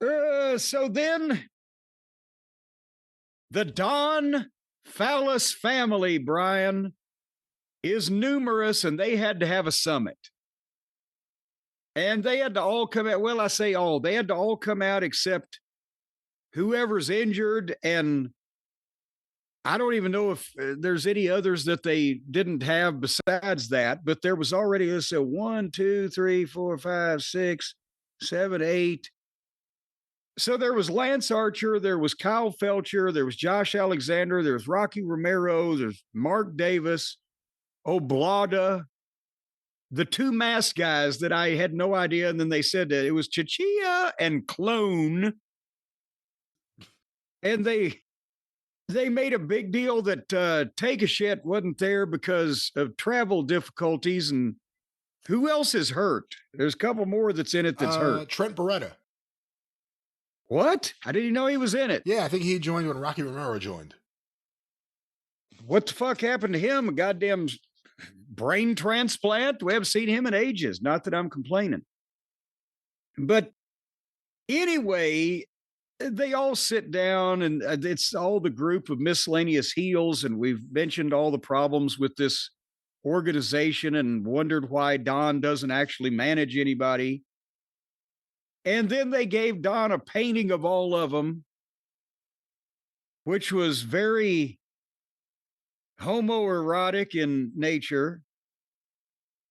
So then the Don Phallus family, Brian, is numerous, and they had to have a summit. And they had to all come out. Well, I say all. They had to all come out except whoever's injured. And I don't even know if there's any others that they didn't have besides that. But there was already, let's say, 1, 2, 3, 4, 5, 6, 7, 8. So there was Lance Archer, there was Kyle Felcher, there was Josh Alexander, there was Rocky Romero, there's Mark Davis, Oblada, the two masked guys that I had no idea. And then they said that it was Chichia and Clone. And they made a big deal that Take a Shit wasn't there because of travel difficulties. And who else is hurt? There's a couple more that's in it that's hurt. Trent Beretta. What? I didn't know he was in it. Yeah, I think he joined when Rocky Romero joined. What the fuck happened to him? A goddamn brain transplant? We haven't seen him in ages. Not that I'm complaining. But anyway, they all sit down, and it's all the group of miscellaneous heels, and we've mentioned all the problems with this organization and wondered why Don doesn't actually manage anybody. And then they gave Don a painting of all of them, which was very homoerotic in nature.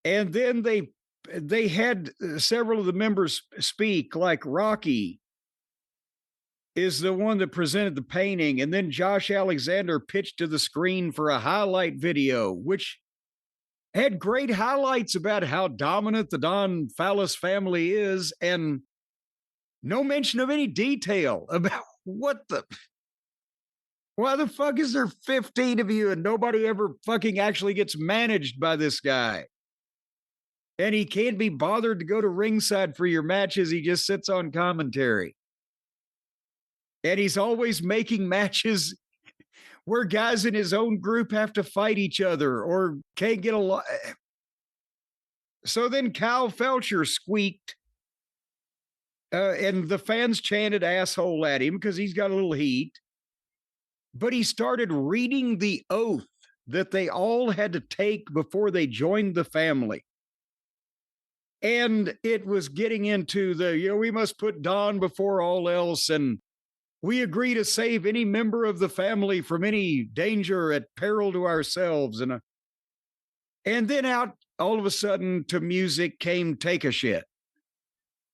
And then they had several of the members speak, like Rocky is the one that presented the painting. And then Josh Alexander pitched to the screen for a highlight video, which had great highlights about how dominant the Don Phallus family is, and no mention of any detail about why the fuck is there 15 of you and nobody ever fucking actually gets managed by this guy? And he can't be bothered to go to ringside for your matches. He just sits on commentary. And he's always making matches where guys in his own group have to fight each other or can't get along. So then Kyle Felcher squeaked. And the fans chanted asshole at him because he's got a little heat. But he started reading the oath that they all had to take before they joined the family. And it was getting into we must put Don before all else. And we agree to save any member of the family from any danger at peril to ourselves. And then out all of a sudden to music came Take a Shit,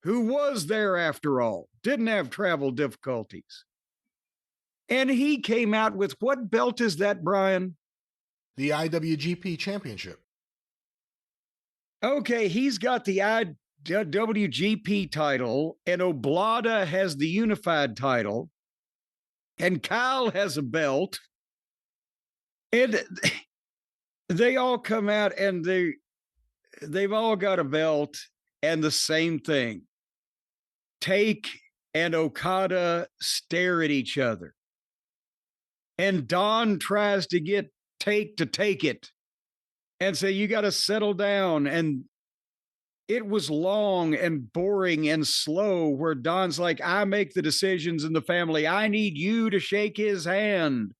who was there after all, didn't have travel difficulties. And he came out with, what belt is that, Brian? The IWGP Championship. Okay, he's got the IWGP title, and Oblada has the unified title, and Kyle has a belt. And they all come out, and they've all got a belt, and the same thing. Take and Okada stare at each other. And Don tries to get Take to take it and say, you got to settle down. And it was long and boring and slow, where Don's like, I make the decisions in the family. I need you to shake his hand.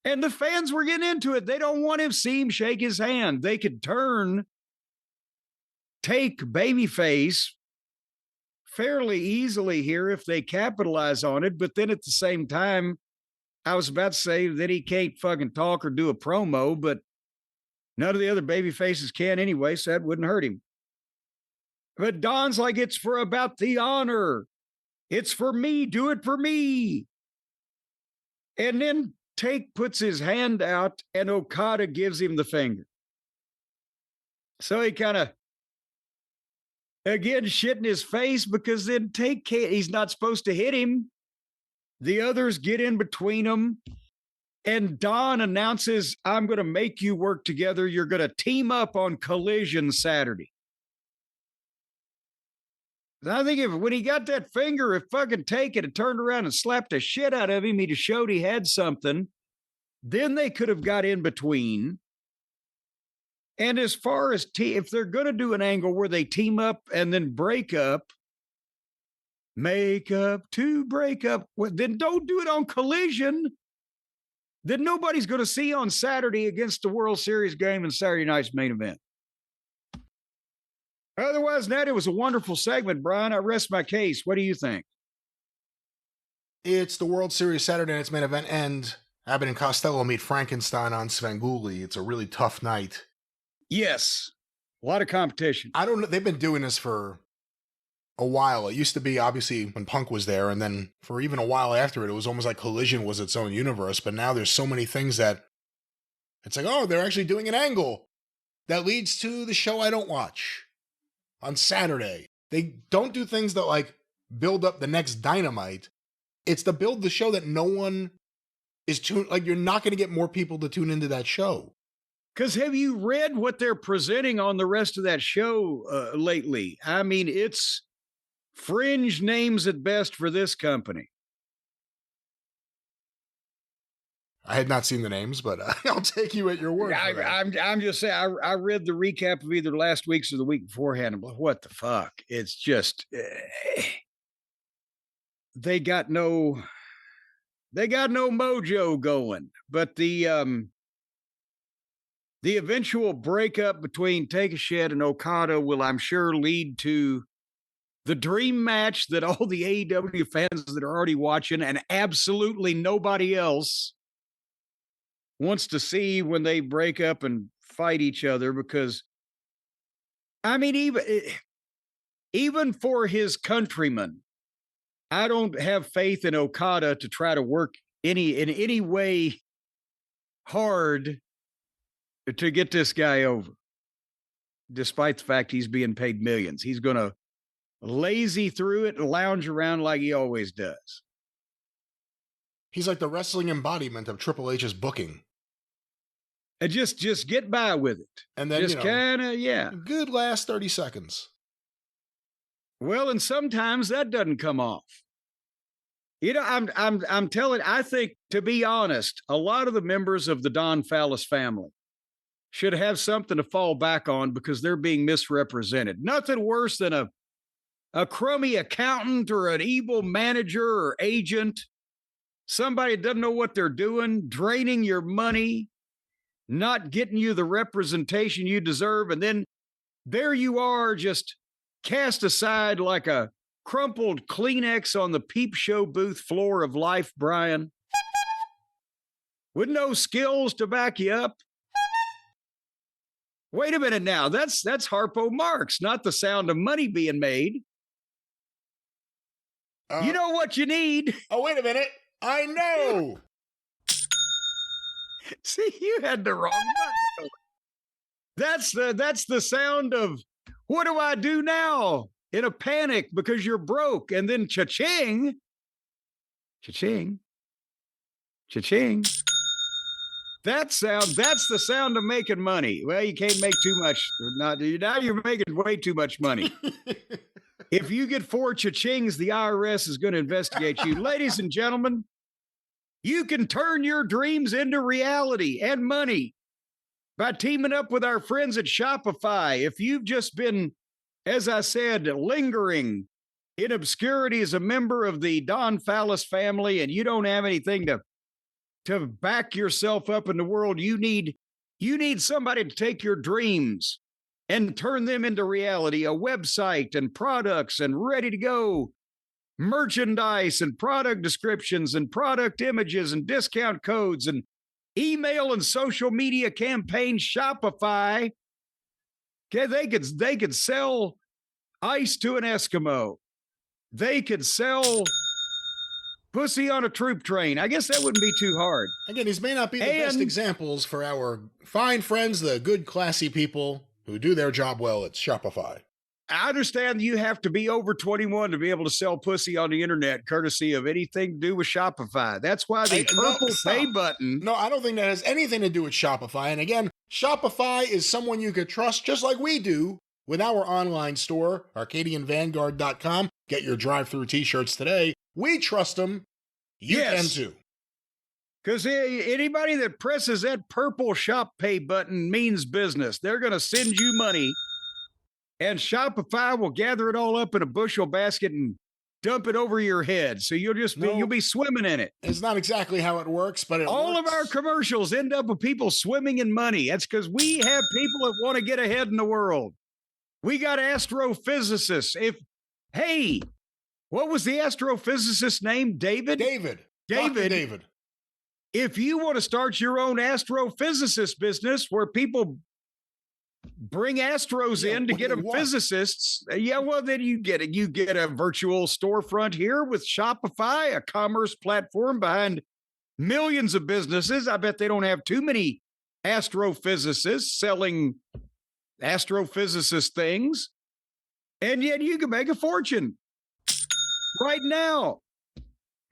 And the fans were getting into it. They don't want to see him shake his hand. They could turn Take babyface fairly easily here if they capitalize on it. But then at the same time, I was about to say that he can't fucking talk or do a promo, but none of the other baby faces can anyway, so that wouldn't hurt him. But Don's like, it's for about the honor. It's for me. Do it for me. And then Take puts his hand out and Okada gives him the finger. So he kind of, again, shit in his face, because then Take can't, he's not supposed to hit him. The others get in between them. And Don announces, I'm going to make you work together. You're going to team up on Collision Saturday. And I think when he got that finger, if fucking Take it and turned around and slapped the shit out of him, he'd have showed he had something. Then they could have got in between. And as far as if they're going to do an angle where they team up and then break up, Make up to break up. Well, then don't do it on Collision. That nobody's going to see on Saturday against the World Series game and Saturday night's main event. Otherwise than that, it was a wonderful segment, Brian. I rest my case. What do you think? It's the World Series Saturday night's main event, and Abbott and Costello meet Frankenstein on Svengoolie. It's a really tough night. Yes. A lot of competition. I don't know. They've been doing this for a while. It used to be, obviously, when Punk was there, and then for even a while after it, it was almost like Collision was its own universe. But now there's so many things that it's like, oh, they're actually doing an angle that leads to the show I don't watch on Saturday. They don't do things that, like, build up the next Dynamite. It's to build the show that no one is tuned. Like, you're not going to get more people to tune into that show. Because have you read what they're presenting on the rest of that show lately? I mean, it's fringe names at best for this company. I had not seen the names, but I'll take you at your word. I'm just saying, I read the recap of either last week's or the week beforehand. I'm like, what the fuck? It's just, they got no mojo going. But the eventual breakup between Take a Shed and Okada will, I'm sure, lead to the dream match that all the AEW fans that are already watching and absolutely nobody else wants to see when they break up and fight each other. Because, I mean, even for his countrymen, I don't have faith in Okada to try to work in any way hard to get this guy over, despite the fact he's being paid millions. He's going to lazy through it and lounge around like he always does. He's like the wrestling embodiment of Triple H's booking. And just get by with it. And then, just kind of, yeah. Good last 30 seconds. Well, and sometimes that doesn't come off. You know, I'm telling, I think, to be honest, a lot of the members of the Don Fallis family should have something to fall back on because they're being misrepresented. Nothing worse than a crummy accountant or an evil manager or agent, somebody that doesn't know what they're doing, draining your money, not getting you the representation you deserve. And then there you are, just cast aside like a crumpled Kleenex on the peep show booth floor of life, Brian, with no skills to back you up. Wait a minute now. That's Harpo Marx, not the sound of money being made. You know what you need. Oh, wait a minute. I know. See, you had the wrong button. That's the sound of, what do I do now? In a panic because you're broke. And then cha-ching, cha-ching, cha-ching. That's the sound of making money. Well, you can't make too much. Now you're making way too much money. If you get 4 cha-chings, the IRS is going to investigate you. Ladies and gentlemen, you can turn your dreams into reality and money by teaming up with our friends at Shopify. If you've just been, as I said, lingering in obscurity as a member of the Don Fallis family and you don't have anything to back yourself up in the world, you need somebody to take your dreams and turn them into reality, a website and products and ready to go merchandise and product descriptions and product images and discount codes and email and social media campaigns. Shopify. Okay, they could sell ice to an Eskimo. They could sell pussy on a troop train. I guess that wouldn't be too hard. Again, these may not be the best examples for our fine friends, the good, classy people who do their job well at Shopify. I understand you have to be over 21 to be able to sell pussy on the internet, courtesy of anything to do with Shopify. That's why the purple pay button. No, I don't think that has anything to do with Shopify. And again, Shopify is someone you could trust just like we do with our online store, ArcadianVanguard.com. Get your drive-through t-shirts today. We trust them. You can too. Because anybody that presses that purple shop pay button means business. They're going to send you money. And Shopify will gather it all up in a bushel basket and dump it over your head. So you'll be swimming in it. It's not exactly how it works, but all works. Of our commercials end up with people swimming in money. That's because we have people that want to get ahead in the world. We got astrophysicists. Hey, what was the astrophysicist's name? David? David. Dr. David. If you want to start your own astrophysicist business where people bring astros in to get them physicists, then you get it. You get a virtual storefront here with Shopify, a commerce platform behind millions of businesses. I bet they don't have too many astrophysicists selling astrophysicist things. And yet you can make a fortune right now.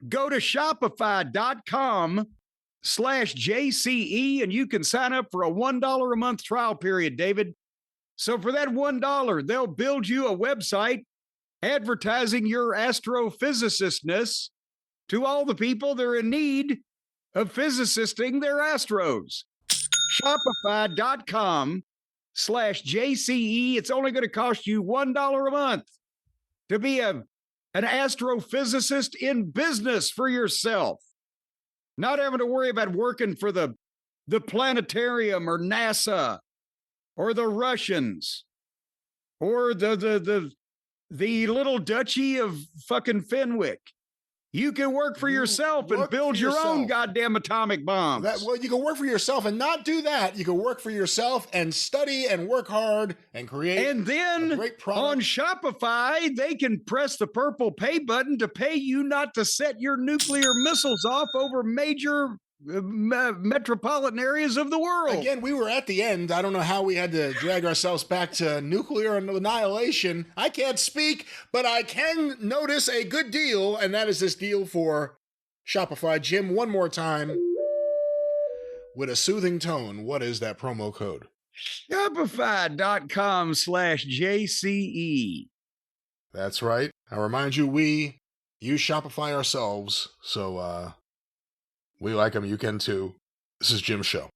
Go to shopify.com/JCE and you can sign up for a $1 a month trial period, David. So for that $1, they'll build you a website advertising your astrophysicistness to all the people that are in need of physicisting their astros. Shopify.com/JCE. It's only going to cost you $1 a month to be an astrophysicist in business for yourself. Not having to worry about working for the planetarium or NASA or the Russians or the little duchy of fucking Fenwick. You can work for yourself and build your own goddamn atomic bombs. You can work for yourself and not do that. You can work for yourself and study and work hard and create. And then a great product. On Shopify, they can press the purple pay button to pay you not to set your nuclear missiles off over major metropolitan areas of the world. Again, we were at the end. I don't know how we had to drag ourselves back to nuclear annihilation. I can't speak, but I can notice a good deal, and that is this deal for Shopify. Jim, one more time, with a soothing tone, what is that promo code? Shopify.com/JCE. That's right. I remind you, we use Shopify ourselves, so we like them. You can too. This is Jim's show.